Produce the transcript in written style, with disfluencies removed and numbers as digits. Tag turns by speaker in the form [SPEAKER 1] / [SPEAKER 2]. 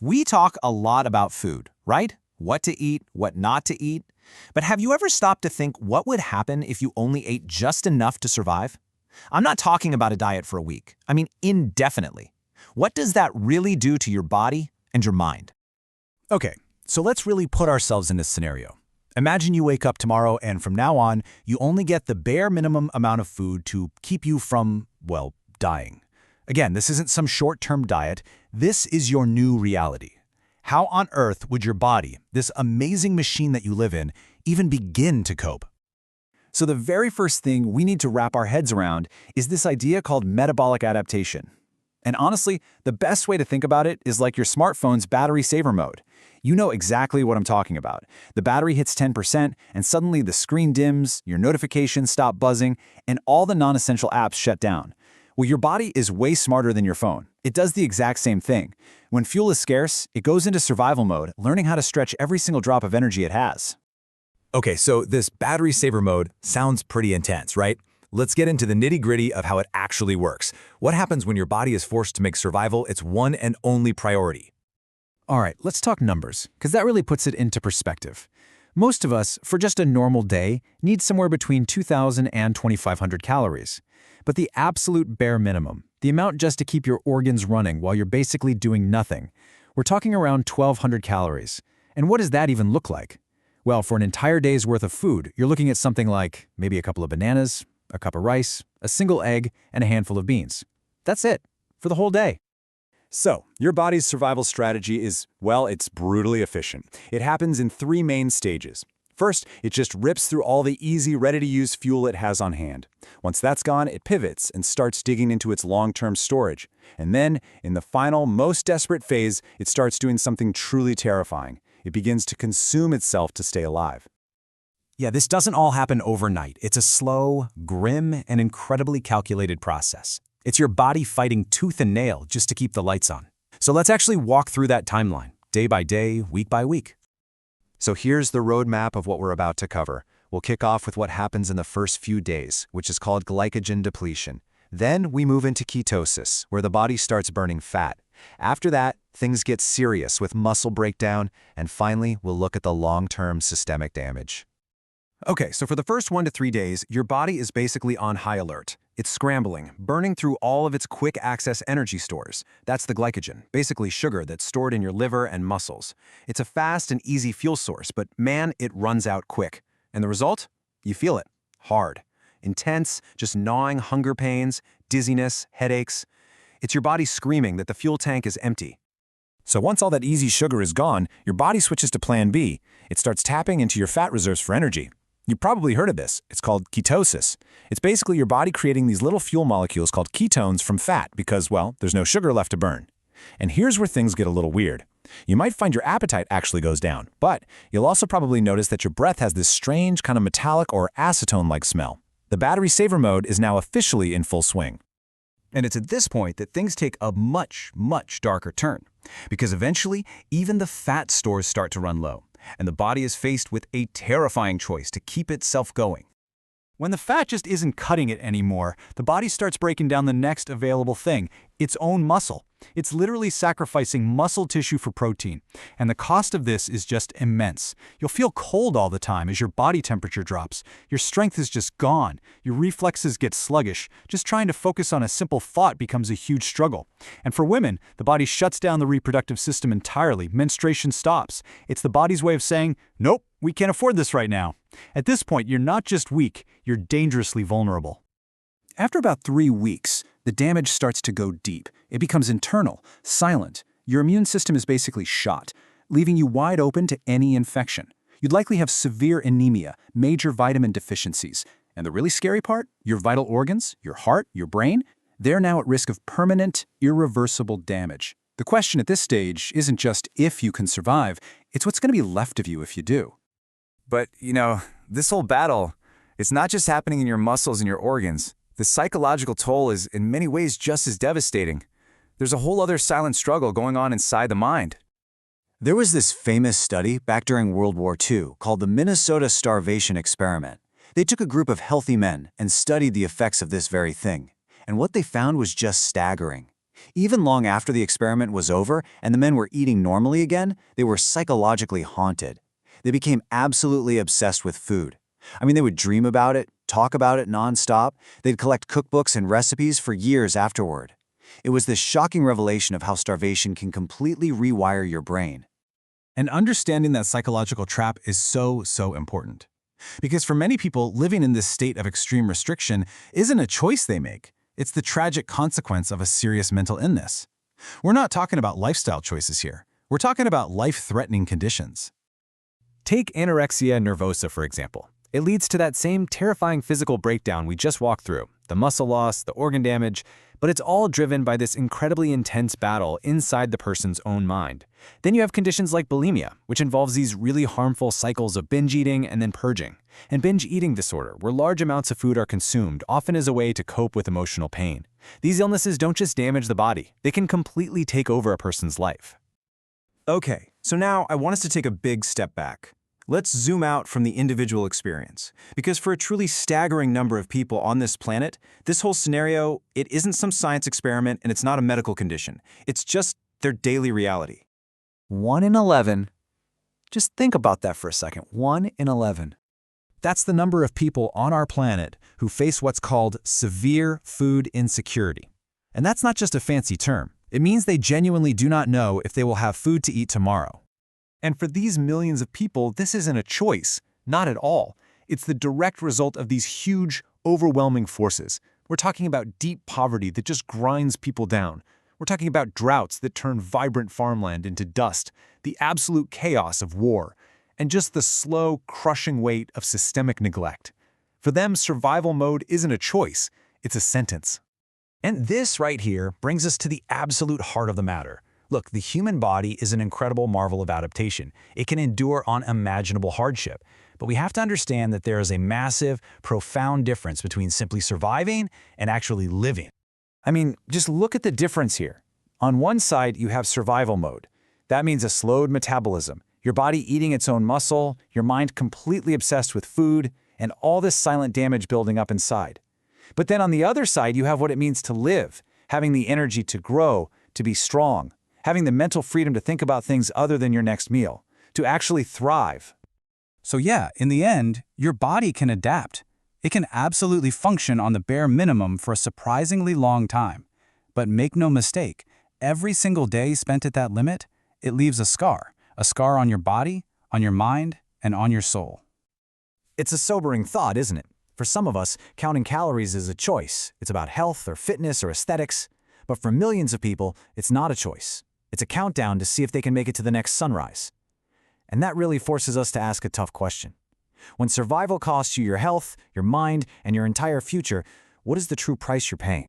[SPEAKER 1] We talk a lot about food, right? What to eat, what not to eat. But have you ever stopped to think what would happen if you only ate just enough to survive? I'm not talking about a diet for a week. I mean indefinitely. What does that really do to your body and your mind?
[SPEAKER 2] Okay, so let's really put ourselves in this scenario. Imagine you wake up tomorrow and from now on, you only get the bare minimum amount of food to keep you from, well, dying. Again, this isn't some short-term diet. This is your new reality. How on earth would your body, this amazing machine that you live in, even begin to cope? So the very first thing we need to wrap our heads around is this idea called metabolic adaptation. And honestly, the best way to think about it is like your smartphone's battery saver mode. You know exactly what I'm talking about. The battery hits 10%, and suddenly the screen dims, your notifications stop buzzing, and all the non-essential apps shut down. Well, your body is way smarter than your phone. It does the exact same thing. When fuel is scarce, it goes into survival mode, learning how to stretch every single drop of energy it has.
[SPEAKER 3] Okay, so this battery saver mode sounds pretty intense, right? Let's get into the nitty-gritty of how it actually works. What happens when your body is forced to make survival its one and only priority?
[SPEAKER 2] All right, let's talk numbers, because that really puts it into perspective. Most of us, for just a normal day, need somewhere between 2,000 and 2,500 calories. But the absolute bare minimum, the amount just to keep your organs running while you're basically doing nothing, we're talking around 1,200 calories. And what does that even look like? Well, for an entire day's worth of food, you're looking at something like maybe a couple of bananas, a cup of rice, a single egg, and a handful of beans. That's it, for the whole day.
[SPEAKER 4] So, your body's survival strategy is, well, it's brutally efficient. It happens in three main stages. First, it just rips through all the easy, ready-to-use fuel it has on hand. Once that's gone, it pivots and starts digging into its long-term storage. And then, in the final, most desperate phase, it starts doing something truly terrifying. It begins to consume itself to stay alive.
[SPEAKER 2] Yeah, this doesn't all happen overnight. It's a slow, grim, and incredibly calculated process. It's your body fighting tooth and nail just to keep the lights on. So let's actually walk through that timeline, day by day, week by week.
[SPEAKER 4] So here's the roadmap of what we're about to cover. We'll kick off with what happens in the first few days, which is called glycogen depletion. Then we move into ketosis, where the body starts burning fat. After that, things get serious with muscle breakdown, and finally, we'll look at the long-term systemic damage.
[SPEAKER 2] Okay, so for the first 1 to 3 days, your body is basically on high alert. It's scrambling, burning through all of its quick-access energy stores. That's the glycogen, basically sugar that's stored in your liver and muscles. It's a fast and easy fuel source, but man, it runs out quick. And the result? You feel it. Hard. Intense, just gnawing hunger pains, dizziness, headaches. It's your body screaming that the fuel tank is empty.
[SPEAKER 3] So once all that easy sugar is gone, your body switches to plan B. It starts tapping into your fat reserves for energy. You've probably heard of this. It's called ketosis. It's basically your body creating these little fuel molecules called ketones from fat because, well, there's no sugar left to burn. And here's where things get a little weird. You might find your appetite actually goes down, but you'll also probably notice that your breath has this strange kind of metallic or acetone-like smell. The battery saver mode is now officially in full swing.
[SPEAKER 2] And it's at this point that things take a much, much darker turn. Because eventually, even the fat stores start to run low, and the body is faced with a terrifying choice to keep itself going. When the fat just isn't cutting it anymore, the body starts breaking down the next available thing, its own muscle. It's literally sacrificing muscle tissue for protein, and the cost of this is just immense. You'll feel cold all the time as your body temperature drops. Your strength is just gone. Your reflexes get sluggish. Just trying to focus on a simple thought becomes a huge struggle. And for women, the body shuts down the reproductive system entirely. Menstruation stops. It's the body's way of saying, nope, we can't afford this right now. At this point, you're not just weak, you're dangerously vulnerable. After about 3 weeks, the damage starts to go deep. It becomes internal, silent. Your immune system is basically shot, leaving you wide open to any infection. You'd likely have severe anemia, major vitamin deficiencies. And the really scary part? Your vital organs, your heart, your brain, they're now at risk of permanent, irreversible damage. The question at this stage isn't just if you can survive, it's what's going to be left of you if you do.
[SPEAKER 5] But, this whole battle, it's not just happening in your muscles and your organs. The psychological toll is in many ways just as devastating. There's a whole other silent struggle going on inside the mind.
[SPEAKER 6] There was this famous study back during World War II called the Minnesota starvation experiment. They took a group of healthy men and studied the effects of this very thing. And what they found was just staggering. Even long after the experiment was over and the men were eating normally again, they were psychologically haunted. They became absolutely obsessed with food. I mean, they would dream about it, talk about it nonstop. They'd collect cookbooks and recipes for years afterward. It was this shocking revelation of how starvation can completely rewire your brain.
[SPEAKER 2] And understanding that psychological trap is so important. Because for many people, living in this state of extreme restriction isn't a choice they make. It's the tragic consequence of a serious mental illness. We're not talking about lifestyle choices here. We're talking about life-threatening conditions.
[SPEAKER 1] Take anorexia nervosa, for example. It leads to that same terrifying physical breakdown we just walked through, the muscle loss, the organ damage, but it's all driven by this incredibly intense battle inside the person's own mind. Then you have conditions like bulimia, which involves these really harmful cycles of binge eating and then purging, and binge eating disorder, where large amounts of food are consumed, often as a way to cope with emotional pain. These illnesses don't just damage the body, they can completely take over a person's life.
[SPEAKER 2] Okay, so now I want us to take a big step back. Let's zoom out from the individual experience, because for a truly staggering number of people on this planet, this whole scenario, it isn't some science experiment and it's not a medical condition. It's just their daily reality.
[SPEAKER 5] 1 in 11. Just think about that for a second. 1 in 11.
[SPEAKER 2] That's the number of people on our planet who face what's called severe food insecurity. And that's not just a fancy term. It means they genuinely do not know if they will have food to eat tomorrow. And for these millions of people, this isn't a choice, not at all. It's the direct result of these huge, overwhelming forces. We're talking about deep poverty that just grinds people down. We're talking about droughts that turn vibrant farmland into dust, the absolute chaos of war, and just the slow, crushing weight of systemic neglect. For them, survival mode isn't a choice, it's a sentence.
[SPEAKER 3] And this right here brings us to the absolute heart of the matter. Look, the human body is an incredible marvel of adaptation. It can endure unimaginable hardship. But we have to understand that there is a massive, profound difference between simply surviving and actually living.
[SPEAKER 5] I mean, just look at the difference here. On one side, you have survival mode. That means a slowed metabolism, your body eating its own muscle, your mind completely obsessed with food, and all this silent damage building up inside. But then on the other side, you have what it means to live, having the energy to grow, to be strong, having the mental freedom to think about things other than your next meal, to actually thrive.
[SPEAKER 2] So yeah, in the end, your body can adapt. It can absolutely function on the bare minimum for a surprisingly long time. But make no mistake, every single day spent at that limit, it leaves a scar on your body, on your mind, and on your soul.
[SPEAKER 1] It's a sobering thought, isn't it? For some of us, counting calories is a choice. It's about health or fitness or aesthetics. But for millions of people, it's not a choice. It's a countdown to see if they can make it to the next sunrise. And that really forces us to ask a tough question. When survival costs you your health, your mind, and your entire future, what is the true price you're paying?